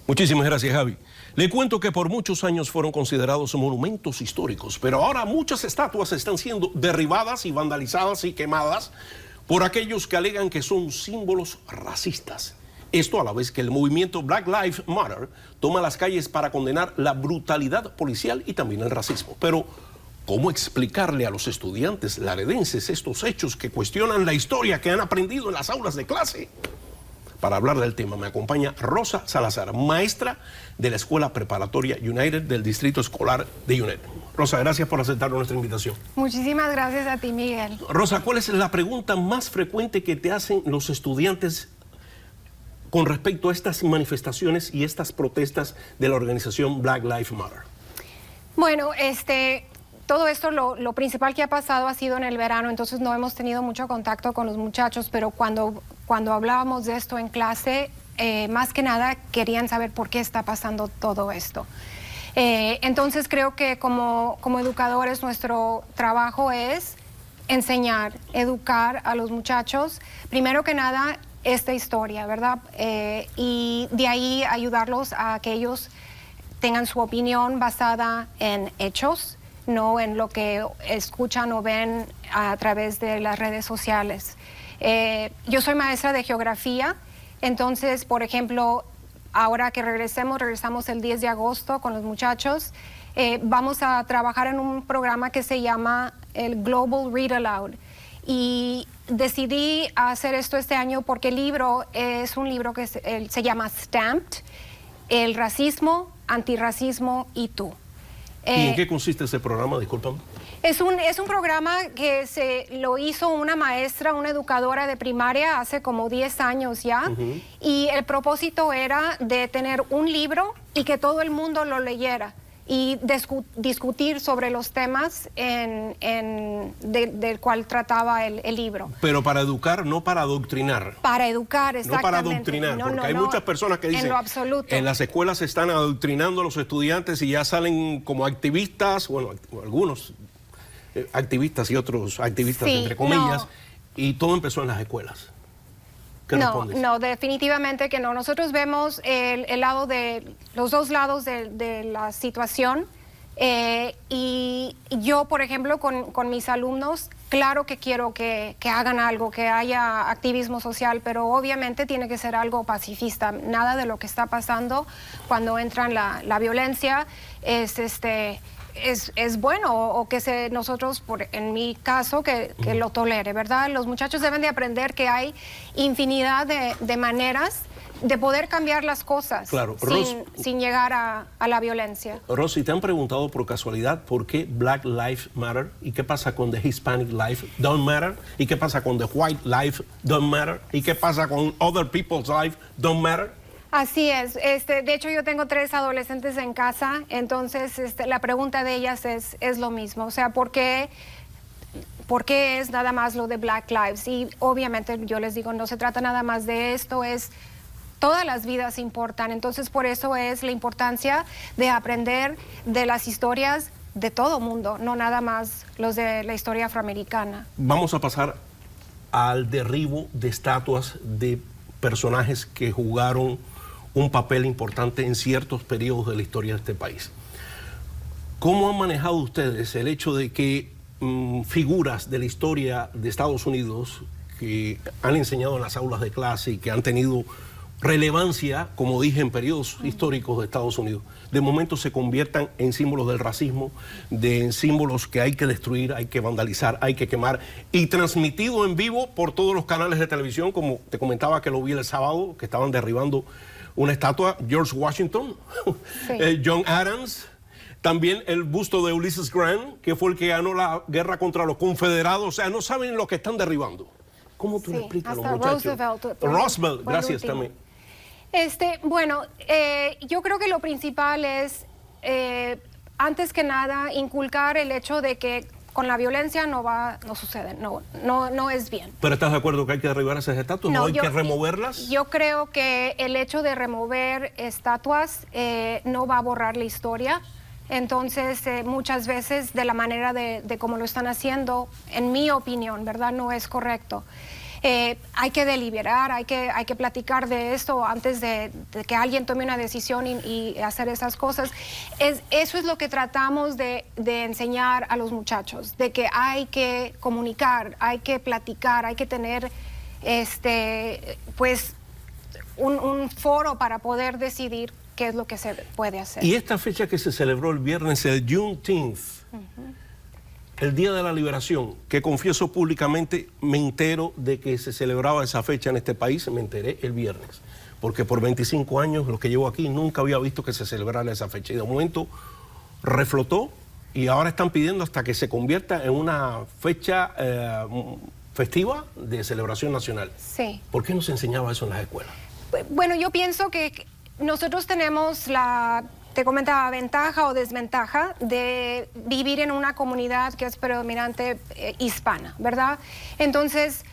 Muchísimas gracias, Javi. Le cuento que por muchos años fueron considerados monumentos históricos, pero ahora muchas estatuas están siendo derribadas y vandalizadas y quemadas por aquellos que alegan que son símbolos racistas. Esto a la vez que el movimiento Black Lives Matter toma las calles para condenar la brutalidad policial y también el racismo. Pero, ¿cómo explicarle a los estudiantes laredenses estos hechos que cuestionan la historia que han aprendido en las aulas de clase? Para hablar del tema me acompaña Rosa Salazar, maestra de la Escuela Preparatoria United del Distrito Escolar de United. Rosa, gracias por aceptar nuestra invitación. Muchísimas gracias a ti, Miguel. Rosa, ¿cuál es la pregunta más frecuente que te hacen los estudiantes con respecto a estas manifestaciones y estas protestas de la organización Black Lives Matter? Bueno, todo esto, lo principal que ha pasado ha sido en el verano, entonces no hemos tenido mucho contacto con los muchachos, pero cuando hablábamos de esto en clase, más que nada querían saber por qué está pasando todo esto. Entonces creo que como educadores nuestro trabajo es enseñar, educar a los muchachos, primero que nada, esta historia, ¿verdad? Y de ahí ayudarlos a que ellos tengan su opinión basada en hechos, no en lo que escuchan o ven a través de las redes sociales. Yo soy maestra de geografía, entonces, por ejemplo, ahora que regresamos el 10 de agosto con los muchachos, vamos a trabajar en un programa que se llama el Global Read Aloud. Y decidí hacer esto este año porque el libro es un libro que se llama Stamped, el racismo, antirracismo y tú. ¿Y en qué consiste ese programa? Discúlpame. Es un programa que lo hizo una maestra, una educadora de primaria hace como 10 años ya. Y el propósito era de tener un libro y que todo el mundo lo leyera y discutir sobre los temas del cual trataba el libro. Pero para educar, no para adoctrinar. Para educar, exactamente. No para adoctrinar, porque hay muchas personas que dicen en lo absoluto. En las escuelas se están adoctrinando a los estudiantes y ya salen como activistas, bueno, algunos activistas y otros activistas, sí, entre comillas, y todo empezó en las escuelas. ¿Qué respondes? No, definitivamente que no. Nosotros vemos los dos lados de la situación y yo, por ejemplo, con mis alumnos, claro que quiero que hagan algo, que haya activismo social, pero obviamente tiene que ser algo pacifista. Nada de lo que está pasando cuando entra la violencia es bueno, o que nosotros, en mi caso, que lo tolere, ¿verdad? Los muchachos deben de aprender que hay infinidad de maneras de poder cambiar las cosas, claro, sin llegar a la violencia. Rosy, ¿te han preguntado por casualidad por qué Black Lives Matter? ¿Y qué pasa con The Hispanic Life Don't Matter? ¿Y qué pasa con The White Life Don't Matter? ¿Y qué pasa con Other People's Life Don't Matter? Así es. De hecho, yo tengo 3 adolescentes en casa, entonces la pregunta de ellas es lo mismo. O sea, ¿por qué es nada más lo de Black Lives? Y obviamente yo les digo, no se trata nada más de esto, todas las vidas importan. Entonces, por eso es la importancia de aprender de las historias de todo mundo, no nada más los de la historia afroamericana. Vamos a pasar al derribo de estatuas de personajes que jugaron un papel importante en ciertos periodos de la historia de este país. ¿Cómo han manejado ustedes el hecho de que figuras de la historia de Estados Unidos que han enseñado en las aulas de clase y que han tenido relevancia, como dije, en periodos históricos de Estados Unidos, de momento se conviertan en símbolos del racismo, en símbolos que hay que destruir, hay que vandalizar, hay que quemar, y transmitido en vivo por todos los canales de televisión, como te comentaba que lo vi el sábado, que estaban derribando una estatua, George Washington, sí. John Adams, también el busto de Ulysses Grant, que fue el que ganó la guerra contra los confederados. O sea, no saben lo que están derribando. ¿Cómo tú le explicas a los muchachos? Roosevelt, gracias también. Bueno, yo creo que lo principal es, antes que nada, inculcar el hecho de que con la violencia no sucede, no es bien. ¿Pero estás de acuerdo que hay que derribar esas estatuas? ¿No hay que removerlas? Yo creo que el hecho de remover estatuas no va a borrar la historia. Entonces, muchas veces de la manera de cómo lo están haciendo, en mi opinión, ¿verdad? No es correcto. hay que deliberar, hay que platicar de esto antes de que alguien tome una decisión y hacer esas cosas. Eso es lo que tratamos de enseñar a los muchachos, de que hay que comunicar, hay que platicar, hay que tener pues un foro para poder decidir qué es lo que se puede hacer. Y esta fecha que se celebró el viernes, el Juneteenth, el Día de la Liberación, que confieso públicamente, me entero de que se celebraba esa fecha en este país, me enteré el viernes, porque por 25 años, lo que llevo aquí, nunca había visto que se celebrara esa fecha. Y de momento reflotó y ahora están pidiendo hasta que se convierta en una fecha festiva de celebración nacional. Sí. ¿Por qué no se enseñaba eso en las escuelas? Bueno, yo pienso que nosotros tenemos te comentaba, ventaja o desventaja de vivir en una comunidad que es predominante hispana, ¿verdad? Entonces,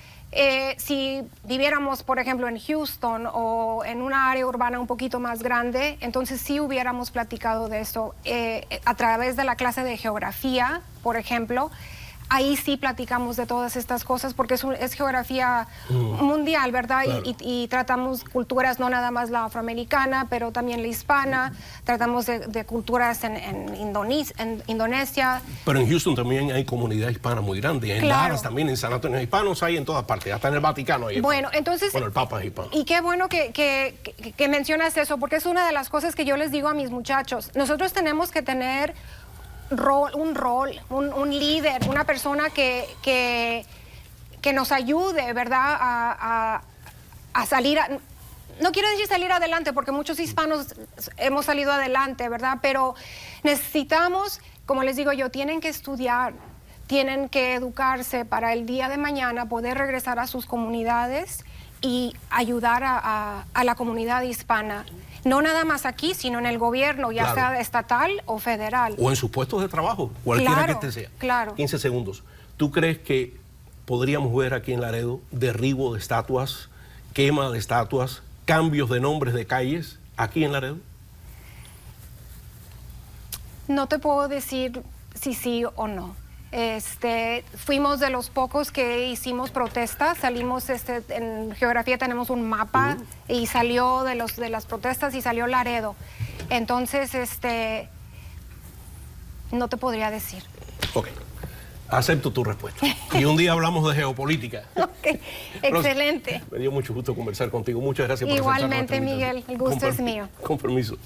si viviéramos, por ejemplo, en Houston o en una área urbana un poquito más grande, entonces sí hubiéramos platicado de esto a través de la clase de geografía, por ejemplo. Ahí sí platicamos de todas estas cosas porque es geografía mundial, ¿verdad? Claro. Y tratamos culturas, no nada más la afroamericana, pero también la hispana. Tratamos de culturas en Indonesia. Pero en Houston también hay comunidad hispana muy grande. En Claro. Dallas también, en San Antonio, hispanos hay en todas partes, hasta en el Vaticano hay Bueno, hispanos. entonces... Bueno, el Papa es hispano. Y qué bueno que mencionas eso, porque es una de las cosas que yo les digo a mis muchachos. Nosotros tenemos que tener un líder, una persona que nos ayude, ¿verdad?, a salir, no quiero decir salir adelante, porque muchos hispanos hemos salido adelante, ¿verdad?, pero necesitamos, como les digo yo, tienen que estudiar, tienen que educarse para el día de mañana poder regresar a sus comunidades y ayudar a la comunidad hispana. No nada más aquí, sino en el gobierno, ya Claro. sea estatal o federal. O en sus puestos de trabajo, cualquiera Claro, que este sea. claro. 15 segundos. ¿Tú crees que podríamos ver aquí en Laredo derribo de estatuas, quema de estatuas, cambios de nombres de calles aquí en Laredo? No te puedo decir si sí o no. Fuimos de los pocos que hicimos protestas, salimos, en geografía tenemos un mapa y salió de las protestas y salió Laredo. Entonces, no te podría decir. Ok, acepto tu respuesta. Y un día hablamos de geopolítica. Ok, excelente. Me dio mucho gusto conversar contigo. Muchas gracias por aceptar Igualmente, nuestra invitación. Miguel, el gusto es mío. Con permiso.